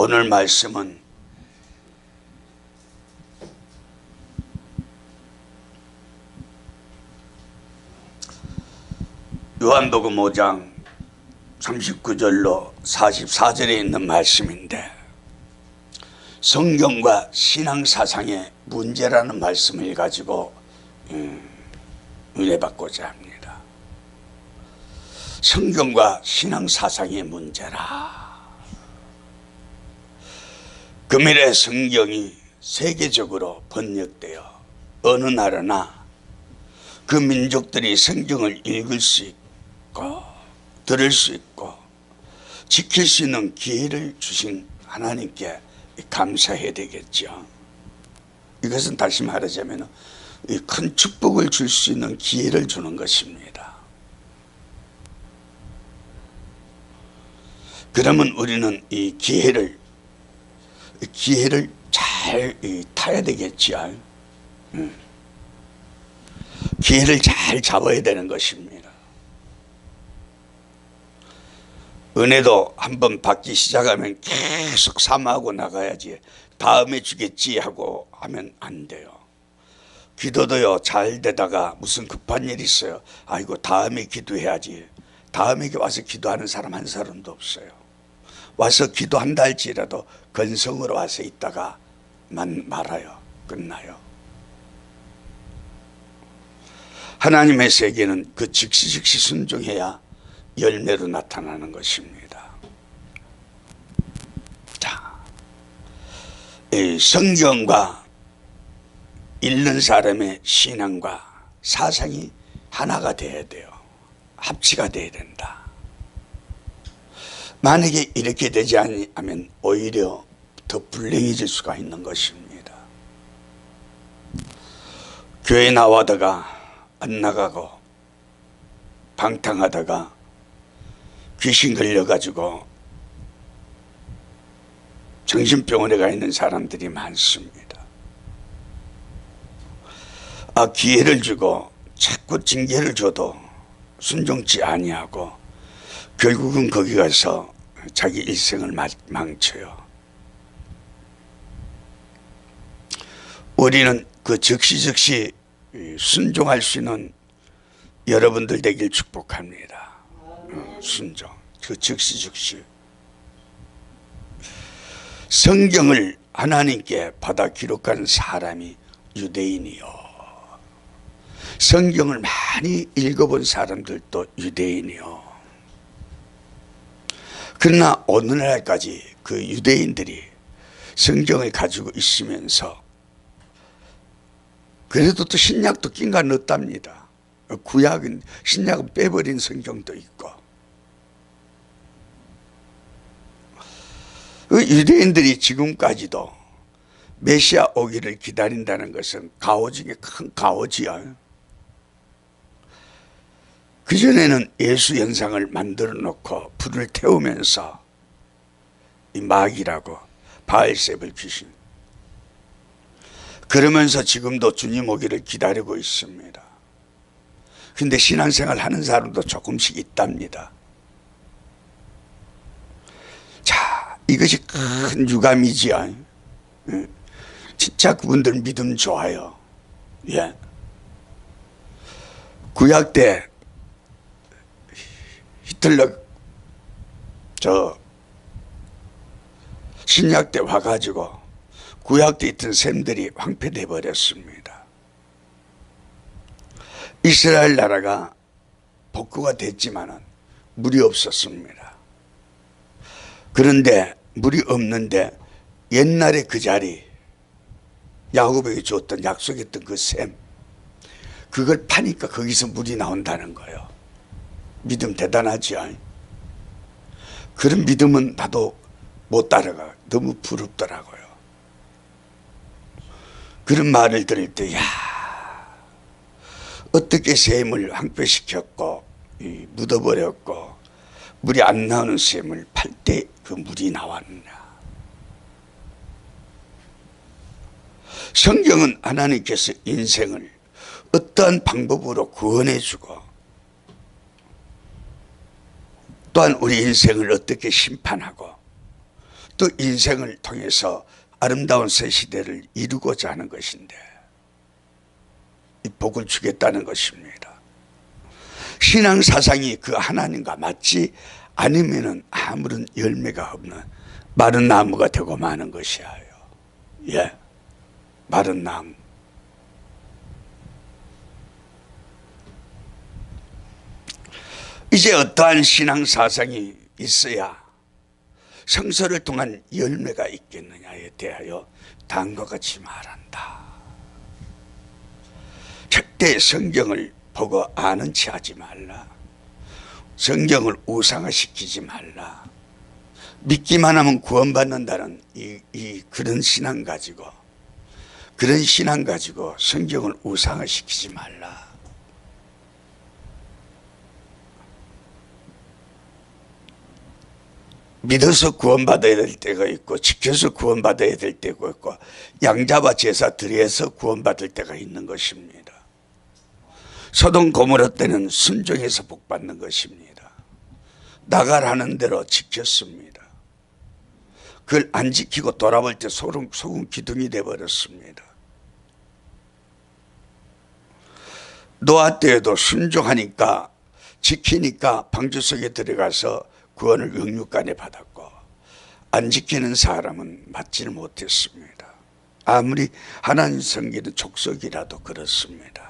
오늘 말씀은 요한복음 5장 39절로 44절에 있는 말씀인데, 성경과 신앙사상의 문제라는 말씀을 가지고 은혜받고자 합니다. 성경과 신앙사상의 문제라. 금일에 성경이 세계적으로 번역되어 어느 나라나 그 민족들이 성경을 읽을 수 있고 들을 수 있고 지킬 수 있는 기회를 주신 하나님께 감사해야 되겠죠. 이것은 다시 말하자면 큰 축복을 줄 수 있는 기회를 주는 것입니다. 그러면 우리는 이 기회를 잘 타야 되겠죠. 기회를 잘 잡아야 되는 것입니다. 은혜도 한번 받기 시작하면 계속 사모하고 나가야지, 다음에 주겠지 하고 하면 안 돼요. 기도도요, 잘 되다가 무슨 급한 일이 있어요. 아이고 다음에 기도해야지. 다음에 와서 기도하는 사람 한 사람도 없어요. 와서 기도한다 할지라도 건성으로 와서 있다가 말아요. 끝나요. 하나님의 세계는 그 즉시 순종해야 열매로 나타나는 것입니다. 자, 이 성경과 읽는 사람의 신앙과 사상이 하나가 돼야 돼요. 합치가 돼야 된다. 만약에 이렇게 되지 않으면 오히려 더 불행해질 수가 있는 것입니다. 교회 나와다가 안 나가고 방탕하다가 귀신 걸려가지고 정신병원에 가 있는 사람들이 많습니다. 기회를 주고 자꾸 징계를 줘도 순종치 아니하고 결국은 거기 가서 자기 일생을 망쳐요. 우리는 그 즉시 순종할 수 있는 여러분들 되길 축복합니다. 순종, 그 즉시 성경을 하나님께 받아 기록한 사람이 유대인이요, 성경을 많이 읽어본 사람들도 유대인이요. 그러나 오늘날까지 그 유대인들이 성경을 가지고 있으면서 그래도 또 신약도 낀가 넣었답니다. 구약은, 신약은 빼버린 성경도 있고. 그 유대인들이 지금까지도 메시아 오기를 기다린다는 것은 가오 중에 큰 가오지요. 그전에는 예수 현상을 만들어 놓고 불을 태우면서 이 마귀라고 바알세불 귀신, 그러면서 지금도 주님 오기를 기다리고 있습니다. 근데 신앙생활 하는 사람도 조금씩 있답니다. 자, 이것이 큰 유감이지요. 진짜 그분들 믿음 좋아요. 예. 구약 때 히틀러 신약 때 와가지고 구약 때 있던 셈들이 황폐돼 버렸습니다. 이스라엘 나라가 복구가 됐지만은 물이 없었습니다. 그런데 물이 없는데 옛날에 그 자리, 야곱에게 줬던, 약속했던 그 셈, 그걸 파니까 거기서 물이 나온다는 거예요. 믿음 대단하지요. 그런 믿음은 나도 못 따라가. 너무 부럽더라고요. 그런 말을 들을 때, 야, 어떻게 셈을 황폐시켰고 묻어버렸고 물이 안 나오는 셈을 팔 때 그 물이 나왔느냐. 성경은 하나님께서 인생을 어떠한 방법으로 구원해주고 또한 우리 인생을 어떻게 심판하고 또 인생을 통해서 아름다운 새 시대를 이루고자 하는 것인데 이 복을 주겠다는 것입니다. 신앙 사상이 그 하나님과 맞지 않으면은 아무런 열매가 없는 마른 나무가 되고 마는 것이에요. 예, 마른 나무. 이제 어떠한 신앙 사상이 있어야 성서를 통한 열매가 있겠느냐에 대하여 다음과 같이 말한다. 절대 성경을 보고 아는 체 하지 말라. 성경을 우상화시키지 말라. 믿기만 하면 구원받는다는 그런 신앙 가지고 성경을 우상화시키지 말라. 믿어서 구원받아야 될 때가 있고 지켜서 구원받아야 될 때가 있고 양자와 제사 드려서 구원받을 때가 있는 것입니다. 소돔 고모라 때는 순종해서 복받는 것입니다. 나가라는 대로 지켰습니다. 그걸 안 지키고 돌아볼 때 소금 기둥이 되어버렸습니다. 노아 때에도 순종하니까 지키니까 방주 속에 들어가서 구원을 영육간에 받았고 안 지키는 사람은 받지를 못했습니다. 아무리 하나님 섬기는 족속이라도 그렇습니다.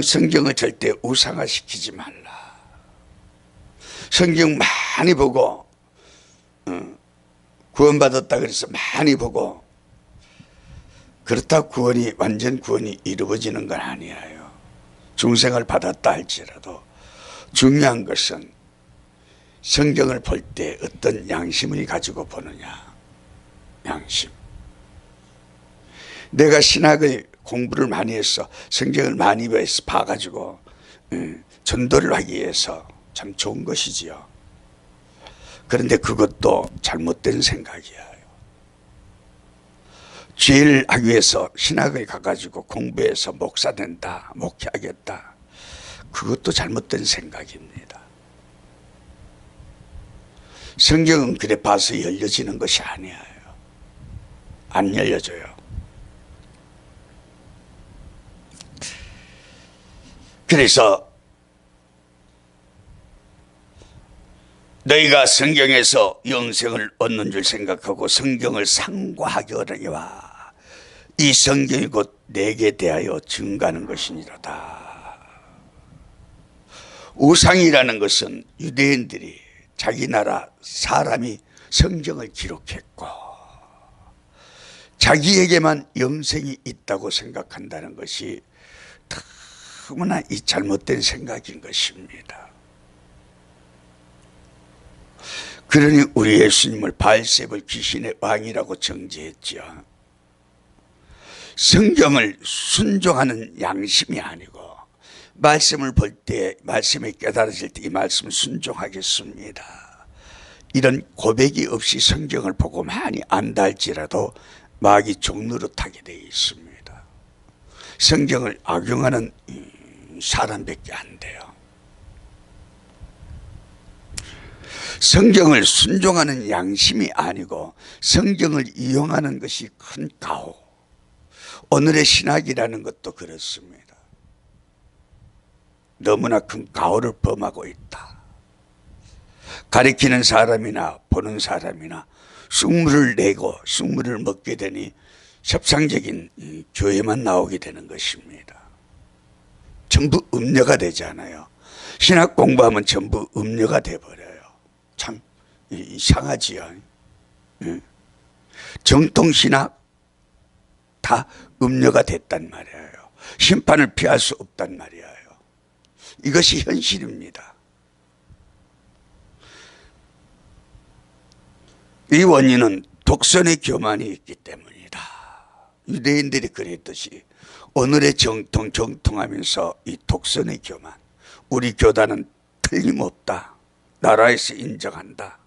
성경을 절대 우상화시키지 말라. 성경 많이 보고 구원받았다 그래서 많이 보고 그렇다고 완전 구원이 이루어지는 건 아니에요. 중생을 받았다 할지라도 중요한 것은 성경을 볼 때 어떤 양심을 가지고 보느냐. 양심. 내가 신학을 공부를 많이 해서 성경을 많이 봐가지고 전도를 하기 위해서 참 좋은 것이지요. 그런데 그것도 잘못된 생각이에요. 죄를 하기 위해서 신학을 가가지고 공부해서 목사 된다, 목회하겠다. 그것도 잘못된 생각입니다. 성경은 그래 봐서 열려지는 것이 아니에요. 안 열려져요. 그래서 너희가 성경에서 영생을 얻는 줄 생각하고 성경을 상고하기어려니와 이 성경이 곧 내게 대하여 증가하는 것이니로다. 우상이라는 것은 유대인들이 자기 나라 사람이 성경을 기록했고 자기에게만 영생이 있다고 생각한다는 것이 너무나 이 잘못된 생각인 것입니다. 그러니 우리 예수님을 바알세불 귀신의 왕이라고 정죄했죠. 성경을 순종하는 양심이 아니고 말씀을 볼 때, 말씀이 깨달아질 때 이 말씀을 순종하겠습니다. 이런 고백이 없이 성경을 보고 많이 안다 할지라도 마귀 종노릇하게 되어 있습니다. 성경을 악용하는 사람밖에 안 돼요. 성경을 순종하는 양심이 아니고 성경을 이용하는 것이 큰 가오. 오늘의 신학이라는 것도 그렇습니다. 너무나 큰 가오를 범하고 있다. 가리키는 사람이나 보는 사람이나 쑥물을 내고 쑥물을 먹게 되니 협상적인 교회만 나오게 되는 것입니다. 전부 음료가 되잖아요. 신학 공부하면 전부 음료가 돼버려요. 참 이상하지요. 정통신학 다 음료가 됐단 말이에요. 심판을 피할 수 없단 말이에요. 이것이 현실입니다. 이 원인은 독선의 교만이 있기 때문이다. 유대인들이 그랬듯이 오늘의 정통하면서 이 독선의 교만, 우리 교단은 틀림없다. 나라에서 인정한다.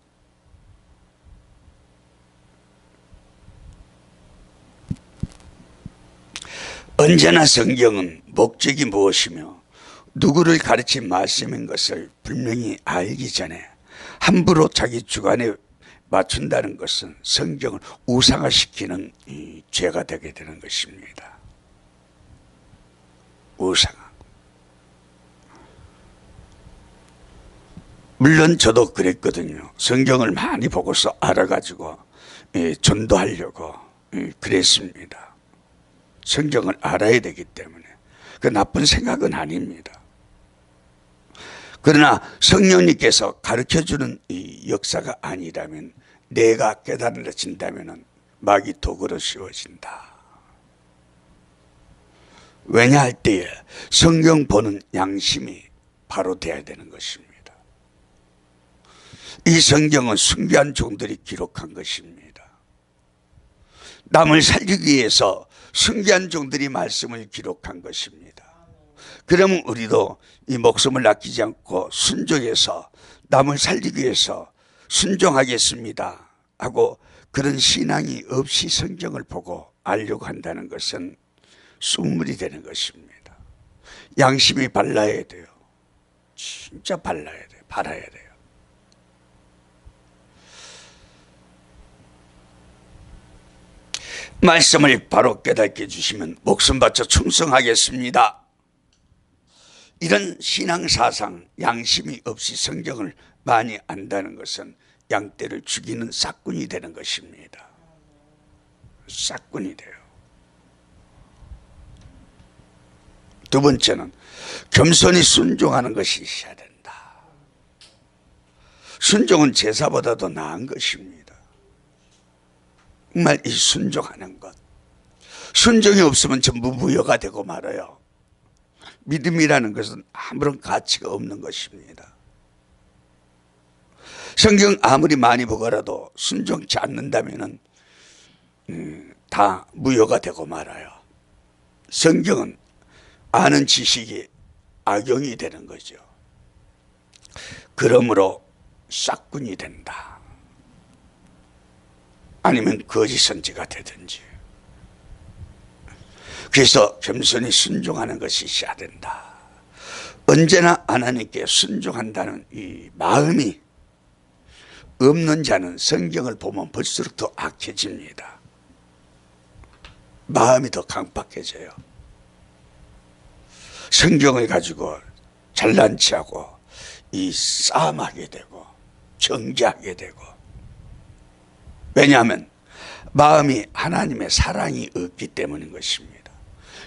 언제나 성경은 목적이 무엇이며 누구를 가르친 말씀인 것을 분명히 알기 전에 함부로 자기 주관에 맞춘다는 것은 성경을 우상화시키는 이 죄가 되게 되는 것입니다. 우상화. 물론 저도 그랬거든요. 성경을 많이 보고서 알아가지고 전도하려고 그랬습니다. 성경을 알아야 되기 때문에. 그 나쁜 생각은 아닙니다. 그러나 성령님께서 가르쳐주는 이 역사가 아니라면, 내가 깨달아진다면 마귀 도구로 씌워진다. 왜냐 할 때에 성경 보는 양심이 바로 돼야 되는 것입니다. 이 성경은 순교한 종들이 기록한 것입니다. 남을 살리기 위해서 순교한 종들이 말씀을 기록한 것입니다. 그러면 우리도 이 목숨을 아끼지 않고 순종해서 남을 살리기 위해서 순종하겠습니다 하고 그런 신앙이 없이 성경을 보고 알려고 한다는 것은 쑥물이 되는 것입니다. 양심이 발라야 돼요. 진짜 발라야 돼요. 발아야 돼요. 말씀을 바로 깨닫게 해주시면 목숨 바쳐 충성하겠습니다. 이런 신앙사상, 양심이 없이 성경을 많이 안다는 것은 양떼를 죽이는 싹군이 되는 것입니다. 싹군이 돼요. 두 번째는 겸손히 순종하는 것이 있어야 된다. 순종은 제사보다도 나은 것입니다. 정말 이 순종하는 것. 순종이 없으면 전부 무효가 되고 말아요. 믿음이라는 것은 아무런 가치가 없는 것입니다. 성경 아무리 많이 보고라도 순종치 않는다면 다 무효가 되고 말아요. 성경은 아는 지식이 악용이 되는 거죠. 그러므로 싹군이 된다. 아니면 거짓 선지가 되든지. 그래서 겸손히 순종하는 것이 있어야 된다. 언제나 하나님께 순종한다는 이 마음이 없는 자는 성경을 보면 볼수록 더 악해집니다. 마음이 더 강팍해져요. 성경을 가지고 잘난 체하고 이 싸움하게 되고 정죄하게 되고. 왜냐하면 마음이 하나님의 사랑이 없기 때문인 것입니다.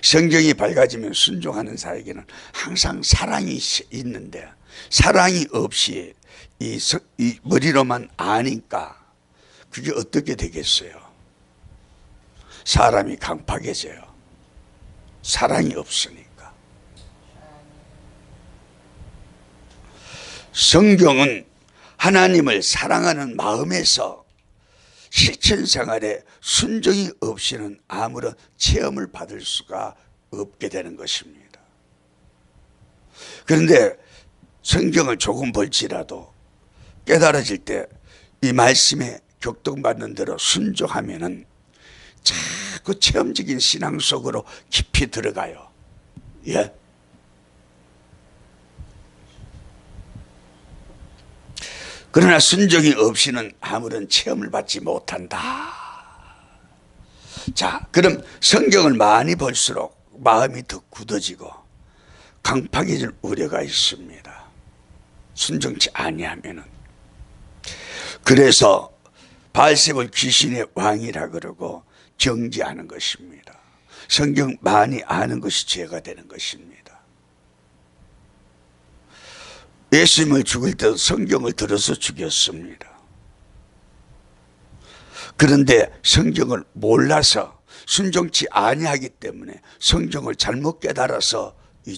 성경이 밝아지면 순종하는 자에게는 항상 사랑이 있는데, 사랑이 없이 이 머리로만 아니까 그게 어떻게 되겠어요? 사람이 강팍해져요. 사랑이 없으니까. 성경은 하나님을 사랑하는 마음에서 실천생활에 순종이 없이는 아무런 체험을 받을 수가 없게 되는 것입니다. 그런데 성경을 조금 볼지라도 깨달아질 때 이 말씀에 격동받는 대로 순종하면은 자꾸 체험적인 신앙 속으로 깊이 들어가요. 예. 그러나 순종이 없이는 아무런 체험을 받지 못한다. 자, 그럼 성경을 많이 볼수록 마음이 더 굳어지고 강팍해질 우려가 있습니다. 순종치 아니하면은. 그래서 바알세볼 귀신의 왕이라 그러고 정죄하는 것입니다. 성경 많이 아는 것이 죄가 되는 것입니다. 예수님을 죽일 때도 성경을 들어서 죽였습니다. 그런데 성경을 몰라서 순종치 아니하기 때문에 성경을 잘못 깨달아서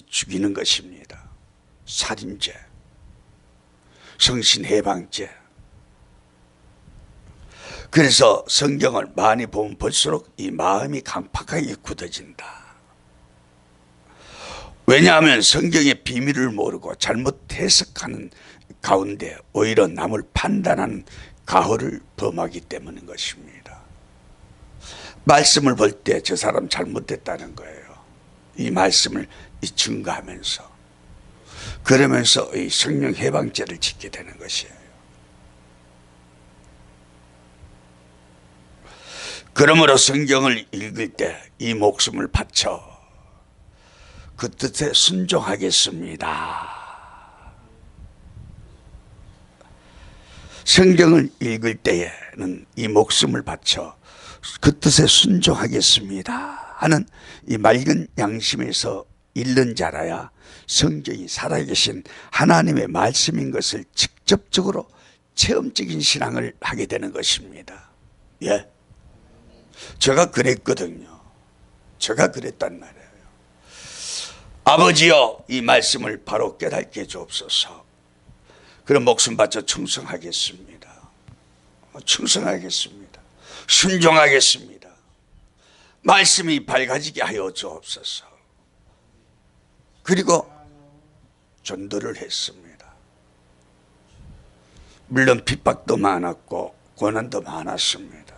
죽이는 것입니다. 살인죄, 성신해방죄. 그래서 성경을 많이 보면 볼수록 이 마음이 강팍하게 굳어진다. 왜냐하면 성경의 비밀을 모르고 잘못 해석하는 가운데 오히려 남을 판단하는 가호를 범하기 때문인 것입니다. 말씀을 볼 때 저 사람 잘못됐다는 거예요. 이 말씀을 증거하면서, 그러면서 이 성령 해방죄를 짓게 되는 것이에요. 그러므로 성경을 읽을 때 이 목숨을 바쳐 그 뜻에 순종하겠습니다. 성경을 읽을 때에는 이 목숨을 바쳐 그 뜻에 순종하겠습니다 하는 이 맑은 양심에서 읽는 자라야 성경이 살아계신 하나님의 말씀인 것을 직접적으로 체험적인 신앙을 하게 되는 것입니다. 예, 제가 그랬거든요. 제가 그랬단 말이에요. 아버지여, 이 말씀을 바로 깨닫게 해 주옵소서. 그럼 목숨 바쳐 충성하겠습니다. 충성하겠습니다. 순종하겠습니다. 말씀이 밝아지게 하여 주옵소서. 그리고 전도를 했습니다. 물론 핍박도 많았고 고난도 많았습니다.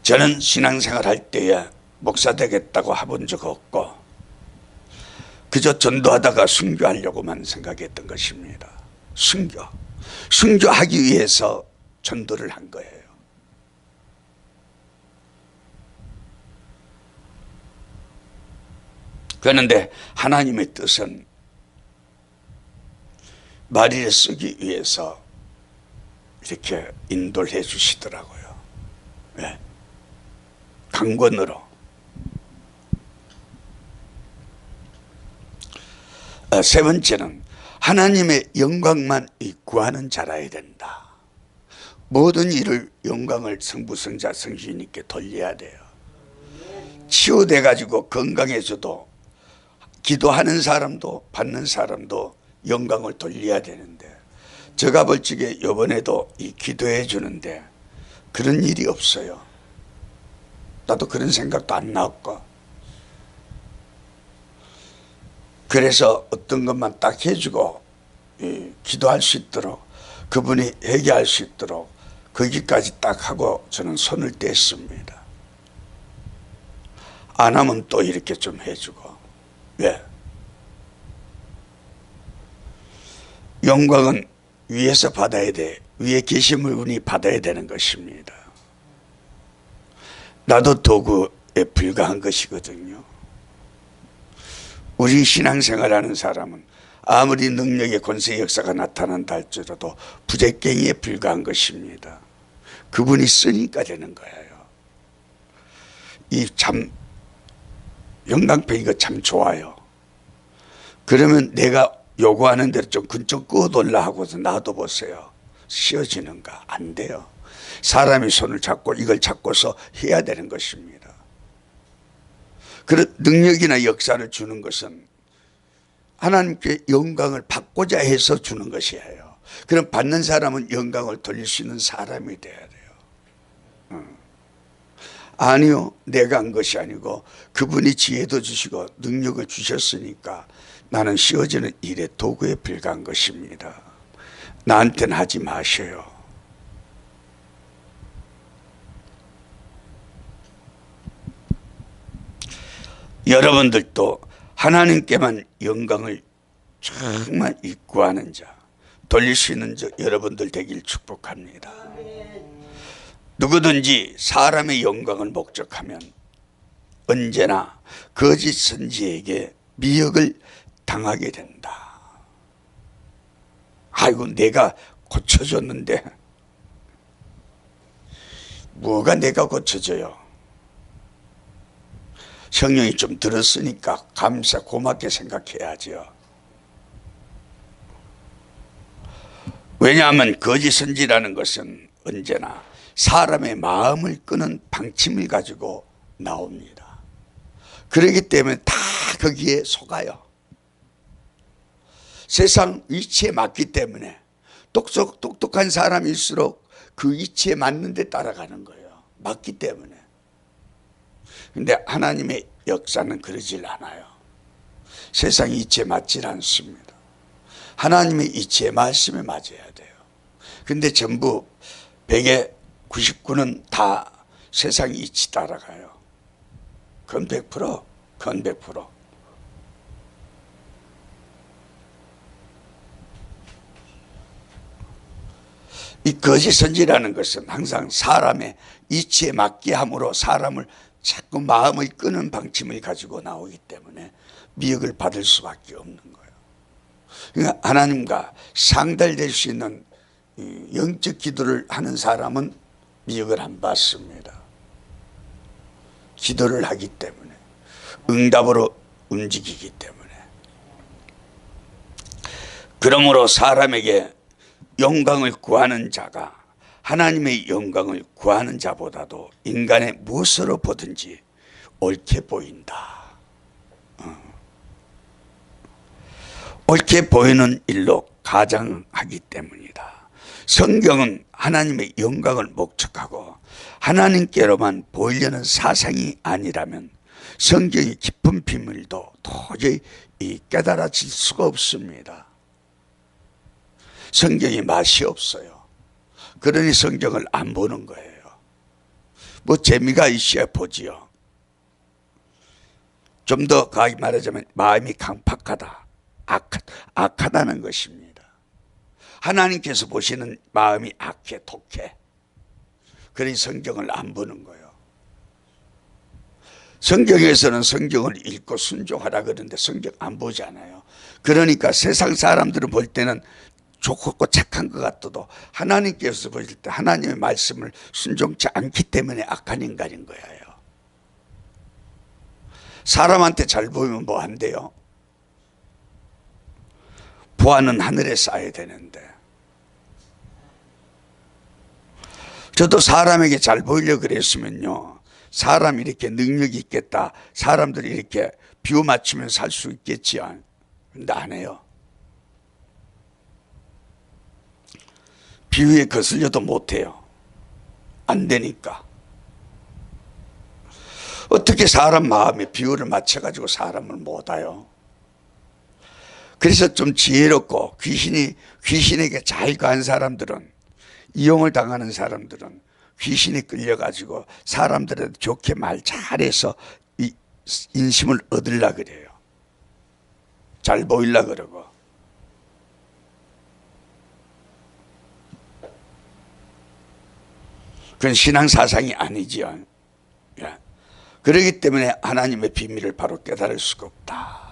저는 신앙생활 할 때에 목사 되겠다고 해본 적 없고 그저 전도하다가 순교하려고만 생각했던 것입니다. 순교하기 위해서 전도를 한 거예요. 그런데 하나님의 뜻은 마리를 쓰기 위해서 이렇게 인도를 해 주시더라고요. 네. 강권으로. 세 번째는 하나님의 영광만 구하는 자라야 된다. 모든 일을 영광을 성부, 성자, 성신님께 돌려야 돼요. 치유돼 가지고 건강해져도 기도하는 사람도 받는 사람도 영광을 돌려야 되는데, 제가 볼 적에 이번에도 이 기도해 주는데 그런 일이 없어요. 나도 그런 생각도 안 나왔고, 그래서 어떤 것만 딱 해주고 기도할 수 있도록, 그분이 회개할 수 있도록 거기까지 딱 하고 저는 손을 뗐습니다. 안 하면 또 이렇게 좀 해주고. 왜? 영광은 위에서 받아야 돼. 위에 계신 분이 받아야 되는 것입니다. 나도 도구에 불과한 것이거든요. 우리 신앙생활하는 사람은 아무리 능력의 권세 역사가 나타난다 할지라도 부재깽이에 불과한 것입니다. 그분이 쓰니까 되는 거예요. 이 참 영광병 이거 참 좋아요. 그러면 내가 요구하는 대로 좀 근처 끄어돌라 하고서 놔둬보세요. 씌어지는가? 안 돼요. 사람이 손을 잡고 이걸 잡고서 해야 되는 것입니다. 그런 능력이나 역사를 주는 것은 하나님께 영광을 받고자 해서 주는 것이에요. 그럼 받는 사람은 영광을 돌릴 수 있는 사람이 돼야 돼요. 아니요, 내가 한 것이 아니고 그분이 지혜도 주시고 능력을 주셨으니까 나는 씌워지는 일의 도구에 불과한 것입니다. 나한테는 하지 마셔요. 여러분들도 하나님께만 영광을 정말 구하는 자, 돌릴 수 있는 자 여러분들 되길 축복합니다. 누구든지 사람의 영광을 목적하면 언제나 거짓 선지에게 미혹을 당하게 된다. 아이고, 내가 고쳐줬는데 뭐가 내가 고쳐줘요? 성령이 좀 들었으니까 감사 고맙게 생각해야죠. 왜냐하면 거짓 선지라는 것은 언제나 사람의 마음을 끄는 방침을 가지고 나옵니다. 그렇기 때문에 다 거기에 속아요. 세상 이치에 맞기 때문에 똑똑한 사람일수록 그 이치에 맞는 데 따라가는 거예요. 맞기 때문에. 근데 하나님의 역사는 그러질 않아요. 세상 이치에 맞질 않습니다. 하나님의 이치에 말씀에 맞아야 돼요. 근데 전부 100에 99는 다 세상 이치 따라가요. 그건 100%, 그건 100%. 이 거짓 선지라는 것은 항상 사람의 이치에 맞게 함으로 사람을 자꾸 마음을 끄는 방침을 가지고 나오기 때문에 미혹을 받을 수밖에 없는 거예요. 그러니까 하나님과 상달될 수 있는 영적 기도를 하는 사람은 미혹을 안 받습니다. 기도를 하기 때문에, 응답으로 움직이기 때문에. 그러므로 사람에게 영광을 구하는 자가 하나님의 영광을 구하는 자보다도 인간의 무엇으로 보든지 옳게 보인다. 옳게 보이는 일로 가장하기 때문이다. 성경은 하나님의 영광을 목적하고 하나님께로만 보이려는 사상이 아니라면 성경의 깊은 비밀도 도저히 깨달아질 수가 없습니다. 성경이 맛이 없어요. 그러니 성경을 안 보는 거예요. 뭐 재미가 있어야 보지요. 좀 더 가히 말하자면 마음이 강팍하다, 악하다는 것입니다. 하나님께서 보시는 마음이 악해, 독해. 그러니 성경을 안 보는 거예요. 성경에서는 성경을 읽고 순종하라 그러는데 성경 안 보잖아요. 그러니까 세상 사람들은 볼 때는 좋고 착한 것 같아도 하나님께서 보실 때 하나님의 말씀을 순종치 않기 때문에 악한 인간인 거예요. 사람한테 잘 보이면 뭐 한대요? 보아는 하늘에 쌓여야 되는데. 저도 사람에게 잘 보이려고 그랬으면요, 사람이 이렇게 능력이 있겠다, 사람들이 이렇게 비유 맞추면 살 수 있겠지요. 근데 안 해요. 비유에 거슬려도 못해요. 안 되니까. 어떻게 사람 마음에 비유를 맞춰가지고 사람을 못 와요? 그래서 좀 지혜롭고 귀신에게 잘 간 사람들은, 이용을 당하는 사람들은 귀신에 끌려가지고 사람들한테 좋게 말 잘해서 인심을 얻으려고 그래요. 잘 보이려고 그러고. 그건 신앙사상이 아니지요. 그렇기 때문에 하나님의 비밀을 바로 깨달을 수가 없다.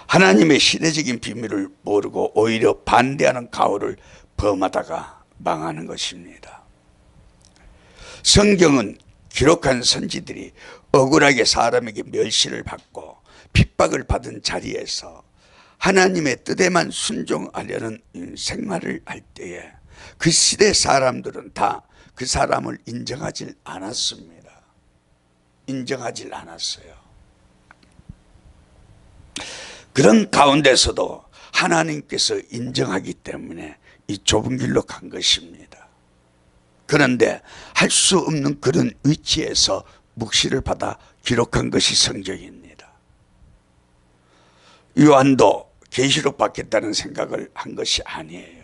하나님의 시대적인 비밀을 모르고 오히려 반대하는 가오를 범하다가 망하는 것입니다. 성경은 기록한 선지들이 억울하게 사람에게 멸시를 받고 핍박을 받은 자리에서 하나님의 뜻에만 순종하려는 생활을 할 때에 그 시대 사람들은 다 그 사람을 인정하지 않았습니다. 인정하지 않았어요. 그런 가운데서도 하나님께서 인정하기 때문에 이 좁은 길로 간 것입니다. 그런데 할 수 없는 그런 위치에서 묵시를 받아 기록한 것이 성경입니다. 요한도 계시록 받겠다는 생각을 한 것이 아니에요.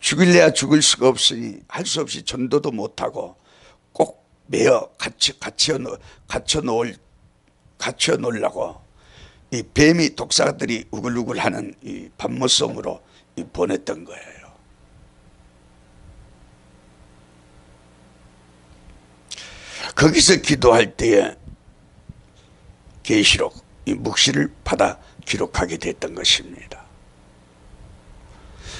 죽일래야 죽을 수가 없으니 할 수 없이 전도도 못하고 꼭 매어 갇혀 놓으려고 이 뱀이 독사들이 우글우글하는 이 밤모성으로 보냈던 거예요. 거기서 기도할 때에 계시록 이 묵시를 받아 기록하게 됐던 것입니다.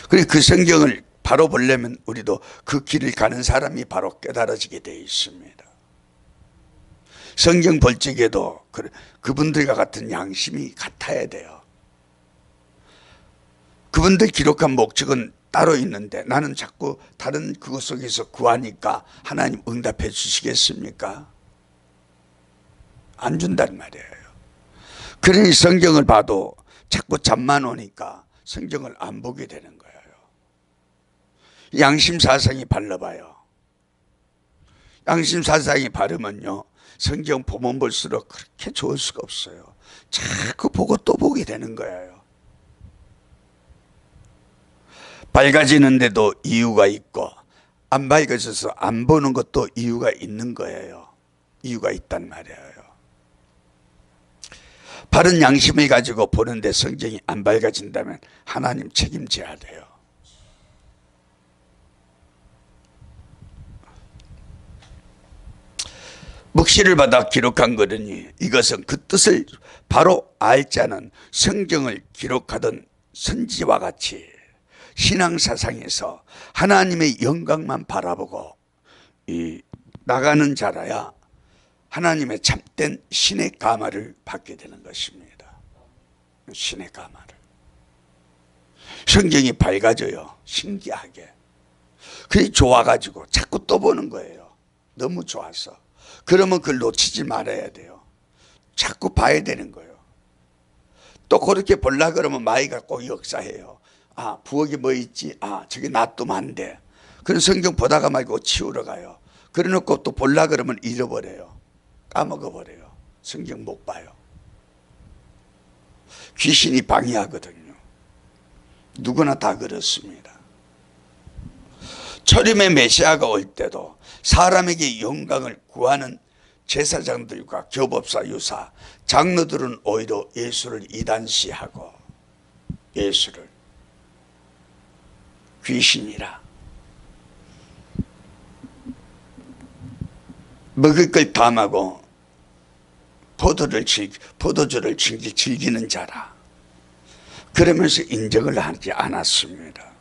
그리고 그 성경을 바로 보려면 우리도 그 길을 가는 사람이 바로 깨달아지게 되어 있습니다. 성경 볼 적에도 그분들과 같은 양심이 같아야 돼요. 그분들 기록한 목적은 따로 있는데 나는 자꾸 다른 그것 속에서 구하니까 하나님 응답해 주시겠습니까? 안 준단 말이에요. 그러니 성경을 봐도 자꾸 잠만 오니까 성경을 안 보게 되는 거예요. 양심사상이 발라봐요. 양심사상이 바르면요, 성경 보면 볼수록 그렇게 좋을 수가 없어요. 자꾸 보고 또 보게 되는 거예요. 밝아지는데도 이유가 있고 안 밝아져서 안 보는 것도 이유가 있는 거예요. 이유가 있단 말이에요. 바른 양심을 가지고 보는데 성경이 안 밝아진다면 하나님 책임져야 돼요. 묵시를 받아 기록한 거더니 이것은 그 뜻을 바로 알 자는 성경을 기록하던 선지와 같이 신앙사상에서 하나님의 영광만 바라보고 나가는 자라야 하나님의 참된 신의 감화를 받게 되는 것입니다. 신의 감화를. 성경이 밝아져요. 신기하게. 그게 좋아가지고 자꾸 또 보는 거예요. 너무 좋아서. 그러면 그걸 놓치지 말아야 돼요. 자꾸 봐야 되는 거예요. 또 그렇게 보려고 그러면 마이가 꼭 역사해요. 아, 부엌에 뭐 있지? 아, 저기 놔두면 안 돼. 그런 성경 보다가 말고 치우러 가요. 그래 놓고 또 보려고 그러면 잃어버려요. 까먹어버려요. 성경 못 봐요. 귀신이 방해하거든요. 누구나 다 그렇습니다. 초림의 메시아가 올 때도 사람에게 영광을 구하는 제사장들과 교법사 유사 장로들은 오히려 예수를 이단시하고 예수를 귀신이라 먹을 걸 담하고 포도주를 즐기는 자라 그러면서 인정을 하지 않았습니다.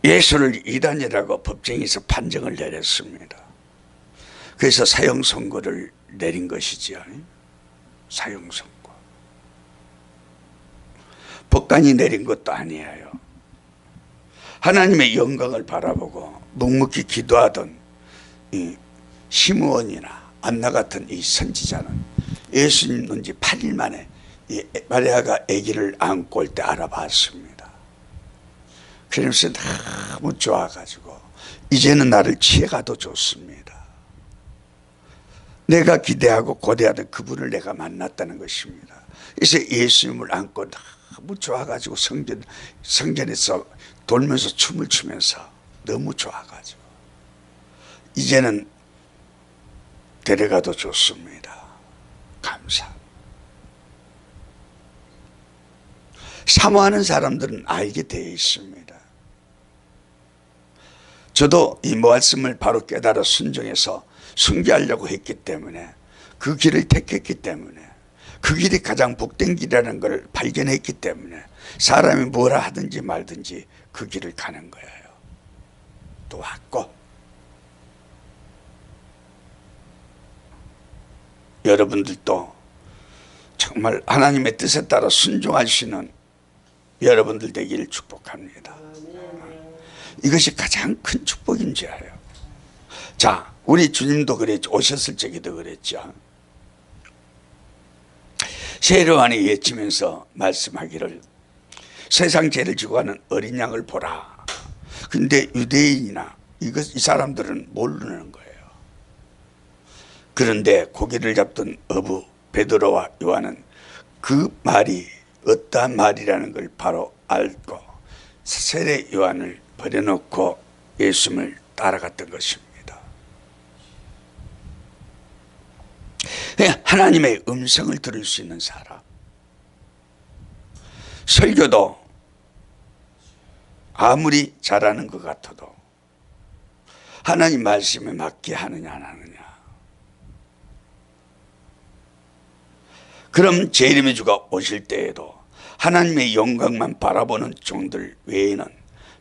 예수를 이단이라고 법정에서 판정을 내렸습니다. 그래서 사형 선고를 내린 것이지요. 사형 선고. 법관이 내린 것도 아니에요. 하나님의 영광을 바라보고 묵묵히 기도하던 이 시므온이나 안나 같은 이 선지자는 예수님 논지 8일 만에 이 마리아가 아기를 안고 올 때 알아봤습니다. 그러면서 너무 좋아가지고 이제는 나를 취해가도 좋습니다. 내가 기대하고 고대하던 그분을 내가 만났다는 것입니다. 그래서 예수님을 안고 너무 좋아가지고 성전에서 돌면서 춤을 추면서 너무 좋아가지고 이제는 데려가도 좋습니다. 감사. 사모하는 사람들은 알게 되어 있습니다. 저도 이 말씀을 바로 깨달아 순종해서 순교하려고 했기 때문에 그 길을 택했기 때문에 그 길이 가장 복된 길이라는 걸 발견했기 때문에 사람이 뭐라 하든지 말든지 그 길을 가는 거예요. 또 왔고 여러분들도 정말 하나님의 뜻에 따라 순종하시는 여러분들 되기를 축복합니다. 이것이 가장 큰 축복인 줄 알아요. 자, 우리 주님도 그랬죠. 오셨을 적에도 그랬죠. 세례요한이 외치면서 말씀하기를 세상 죄를 지고 가는 어린 양을 보라. 근데 유대인이나 이 사람들은 모르는 거예요. 그런데 고기를 잡던 어부 베드로와 요한은 그 말이 어떠한 말이라는 걸 바로 알고 세례 요한을 버려놓고 예수님을 따라갔던 것입니다. 하나님의 음성을 들을 수 있는 사람. 설교도 아무리 잘하는 것 같아도 하나님 말씀에 맞게 하느냐 안 하느냐. 그럼 제1의 주가 오실 때에도 하나님의 영광만 바라보는 종들 외에는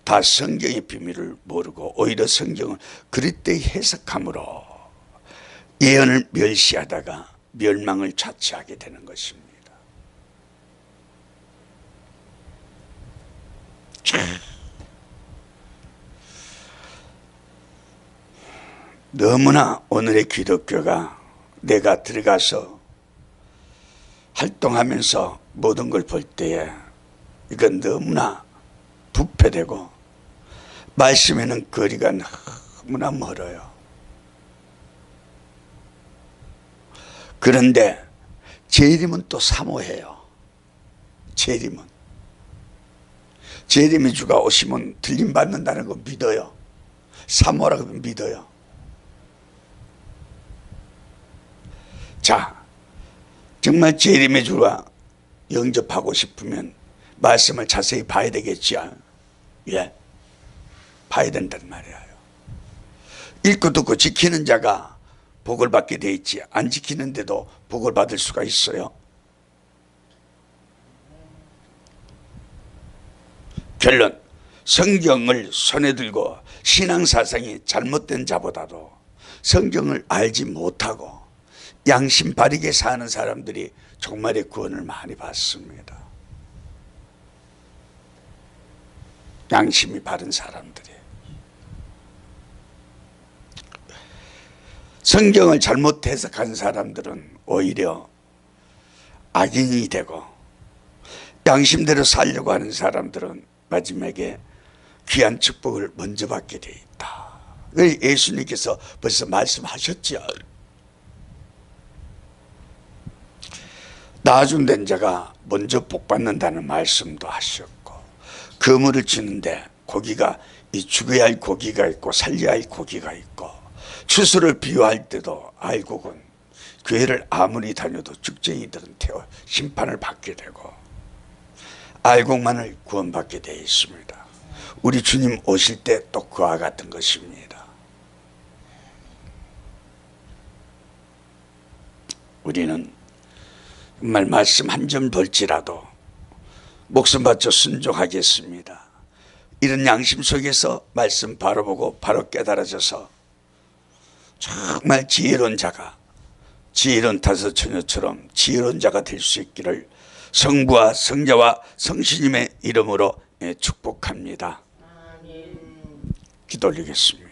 다 성경의 비밀을 모르고 오히려 성경을 그릇되이 해석함으로 예언을 멸시하다가 멸망을 자취하게 되는 것입니다. 너무나 오늘의 기독교가 내가 들어가서 활동하면서 모든 걸 볼 때에 이건 너무나 부패되고 말씀에는 거리가 너무나 멀어요. 그런데 재림은 또 사모해요. 재림은. 재림의 주가 오시면 들림받는다는 거 믿어요. 사모라고 믿어요. 자, 정말 재림의 주가 영접하고 싶으면 말씀을 자세히 봐야 되겠죠. 예. 봐야 된단 말이에요. 읽고 듣고 지키는 자가 복을 받게 돼 있지, 안 지키는데도 복을 받을 수가 있어요. 결론, 성경을 손에 들고 신앙사상이 잘못된 자보다도 성경을 알지 못하고 양심 바르게 사는 사람들이 종말의 구원을 많이 받습니다. 양심이 바른 사람들이. 성경을 잘못 해석한 사람들은 오히려 악인이 되고, 양심대로 살려고 하는 사람들은 마지막에 귀한 축복을 먼저 받게 돼 있다. 예수님께서 벌써 말씀하셨죠. 나중된 자가 먼저 복 받는다는 말씀도 하셨고, 그물을 치는데 고기가, 이 죽어야 할 고기가 있고 살려야 할 고기가 있고, 추수를 비유할 때도 알곡은 교회를 아무리 다녀도 죽쟁이들은 태워 심판을 받게 되고, 알곡만을 구원받게 되어 있습니다. 우리 주님 오실 때 또 그와 같은 것입니다. 우리는 정말 말씀 한 점 볼지라도 목숨 바쳐 순종하겠습니다. 이런 양심 속에서 말씀 바로 보고 바로 깨달아져서 정말 지혜로운 자가, 지혜로운 다섯 처녀처럼 지혜로운 자가 될 수 있기를 성부와 성자와 성신님의 이름으로 축복합니다. 기도 올리겠습니다.